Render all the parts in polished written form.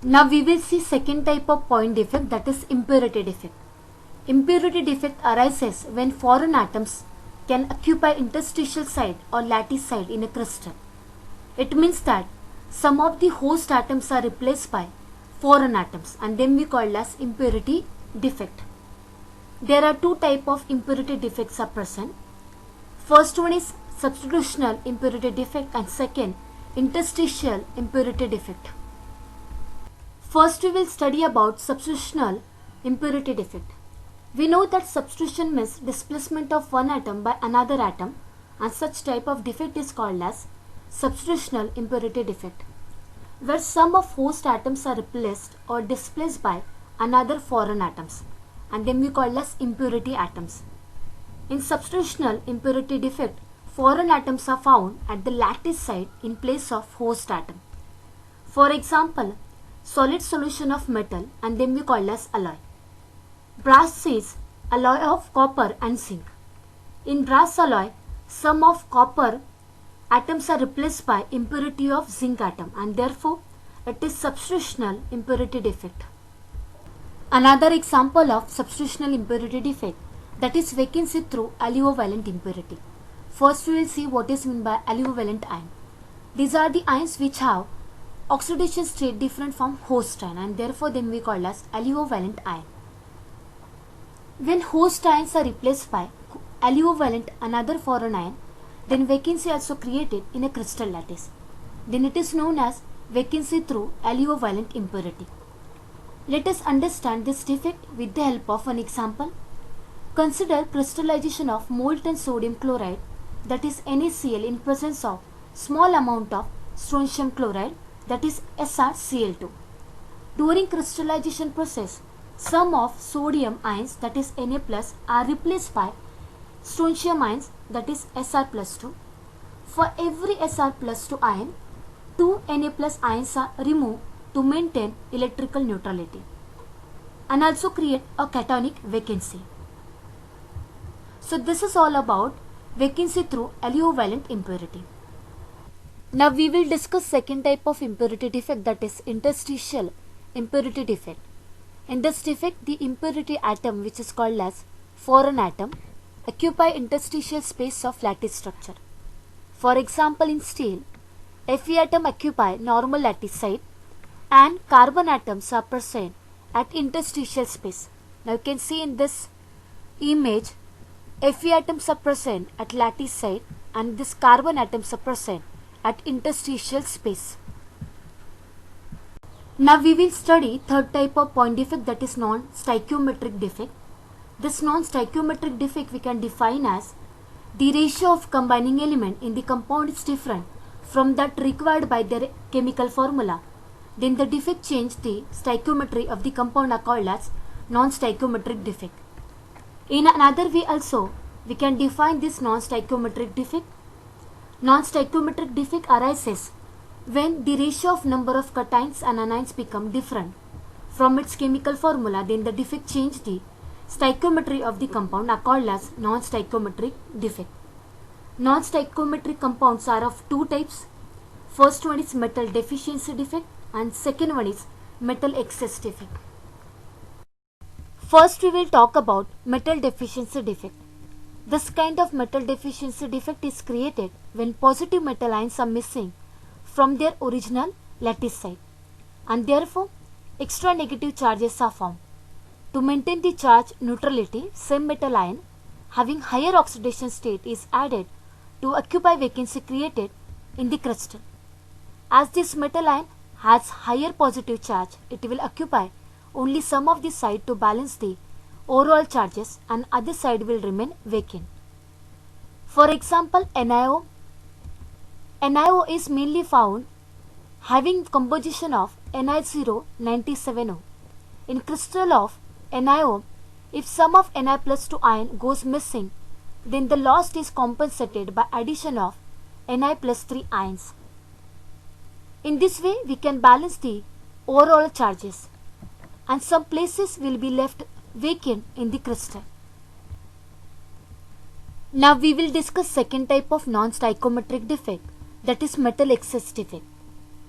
Now we will see second type of point defect, that is impurity defect. Impurity defect arises when foreign atoms can occupy interstitial site or lattice site in a crystal. It means that some of the host atoms are replaced by foreign atoms, and then we call as impurity defect. There are two types of impurity defects are present. First one is substitutional impurity defect and second interstitial impurity defect. First we will study about substitutional impurity defect. We know that substitution means displacement of one atom by another atom, and such type of defect is called as substitutional impurity defect, where some of host atoms are replaced or displaced by another foreign atoms, and then we call as impurity atoms. In substitutional impurity defect, foreign atoms are found at the lattice site in place of host atom. For example, solid solution of metal, and then we call as alloy. Brass is alloy of copper and zinc. In brass alloy, some of copper atoms are replaced by impurity of zinc atom, and therefore it is substitutional impurity defect. Another example of substitutional impurity defect, that is vacancy through aliovalent impurity. First we will see what is meant by aliovalent ion. These are the ions which have oxidation state different from host ion, and therefore then we call as aliovalent ion. When host ions are replaced by aliovalent another foreign ion, then vacancy also created in a crystal lattice. Then it is known as vacancy through aliovalent impurity. Let us understand this defect with the help of an example. Consider crystallization of molten sodium chloride, that is NaCl, in presence of small amount of strontium chloride, that is SrCl2. During crystallization process, some of sodium ions, that is Na+, are replaced by strontium ions, that is Sr+2. For every Sr+2 ion, 2 Na+ ions are removed to maintain electrical neutrality and also create a cationic vacancy. So this is all about vacancy through aliovalent impurity. Now we will discuss second type of impurity defect, that is interstitial impurity defect. In this defect, the impurity atom, which is called as foreign atom, occupy interstitial space of lattice structure. For example, in steel, Fe atom occupy normal lattice site and carbon atoms are present at interstitial space. Now you can see in this image, Fe atoms are present at lattice site and this carbon atoms are present at interstitial space. Now we will study third type of point defect, that is non-stoichiometric defect. This non-stoichiometric defect we can define as the ratio of combining element in the compound is different from that required by their chemical formula. Then the defect change the stoichiometry of the compound are called as non-stoichiometric defect. In another way also, we can define this non-stoichiometric defect. Non-stoichiometric defect arises when the ratio of number of cations and anions become different from its chemical formula. Then the defect change the stoichiometry of the compound are called as non-stoichiometric defect. Non-stoichiometric compounds are of two types. First one is metal deficiency defect and second one is metal excess defect. First we will talk about metal deficiency defect. This kind of metal deficiency defect is created when positive metal ions are missing from their original lattice site and therefore extra negative charges are formed. To maintain the charge neutrality, same metal ion having higher oxidation state is added to occupy vacancy created in the crystal. As this metal ion has higher positive charge, it will occupy only some of the side to balance the overall charges and other side will remain vacant. For example, NiO. NiO is mainly found having composition of Ni097O. In crystal of NiO, if some of Na+2 ion goes missing, then the loss is compensated by addition of Na+3 ions. In this way, we can balance the overall charges and some places will be left vacant in the crystal. Now we will discuss second type of non-stoichiometric defect, that is metal excess defect.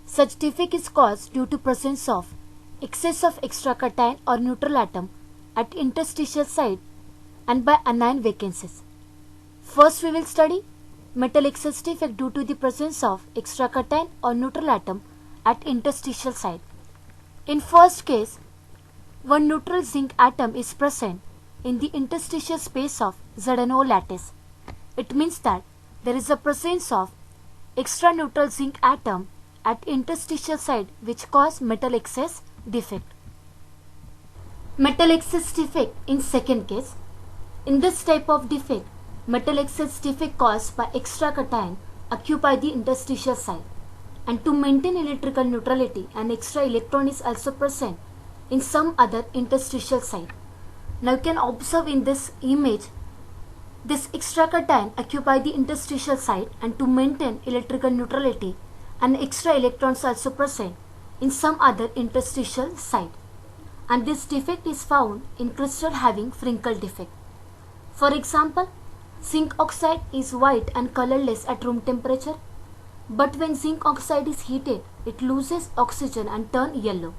Such defect is caused due to presence of excess of extra cation or neutral atom at interstitial site and by anion vacancies. First we will study metal excess defect due to the presence of extra cation or neutral atom at interstitial site. In first case, one neutral zinc atom is present in the interstitial space of ZnO lattice. It means that there is a presence of extra neutral zinc atom at interstitial site which cause metal excess defect. Metal excess defect in second case. In this type of defect, metal excess defect caused by extra cation occupy the interstitial site, and to maintain electrical neutrality an extra electron is also present in some other interstitial site. Now you can observe in this image, this extra cation occupy the interstitial site, and to maintain electrical neutrality an extra electron is also present in some other interstitial site, and this defect is found in crystal having Frenkel defect. For example, zinc oxide is white and colorless at room temperature, but when zinc oxide is heated, it loses oxygen and turns yellow.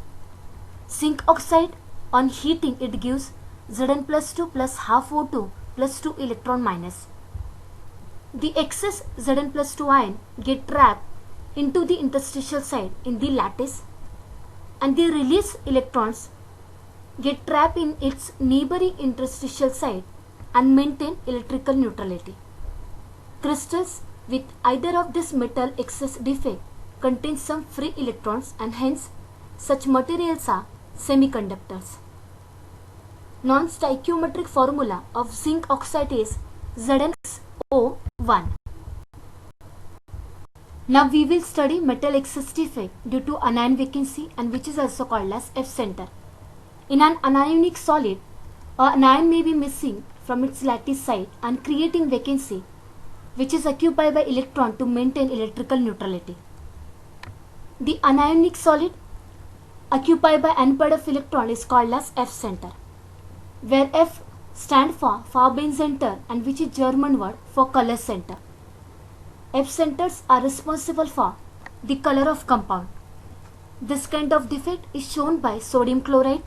Zinc oxide on heating, it gives Zn plus 2 plus half O2 plus 2 electron minus. The excess Zn plus 2 ion get trapped into the interstitial site in the lattice, and the released electrons get trapped in its neighboring interstitial site and maintain electrical neutrality. Crystals with either of this metal excess defect contain some free electrons, and hence such materials are semiconductors. Non-stoichiometric formula of zinc oxide is ZnO1. Now we will study metal excess defect due to anion vacancy, and which is also called as F center. In an anionic solid, an ion may be missing from its lattice site and creating vacancy which is occupied by electron to maintain electrical neutrality. The anionic solid occupied by n pair of electron is called as F center, where F stand for Farben-Center, and which is German word for color center. F centers are responsible for the color of compound. This kind of defect is shown by sodium chloride.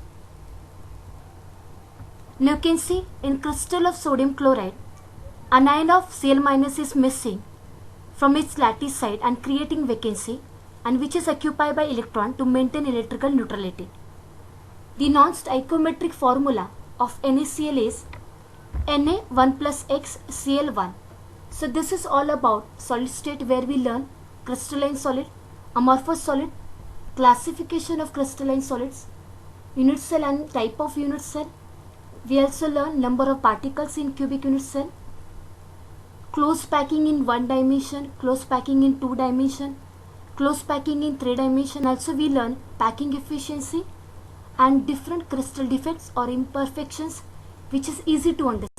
Now you can see in crystal of sodium chloride, anion of Cl- is missing from its lattice site and creating vacancy, and which is occupied by electron to maintain electrical neutrality. The non-stoichiometric formula of NaCl is Na1 plus X Cl1. So this is all about solid state, where we learn crystalline solid, amorphous solid, classification of crystalline solids, unit cell and type of unit cell. We also learn number of particles in cubic unit cell, close packing in 1 dimension, close packing in 2 dimension, close packing in 3 dimension. Also we learn packing efficiency and different crystal defects or imperfections, which is easy to understand.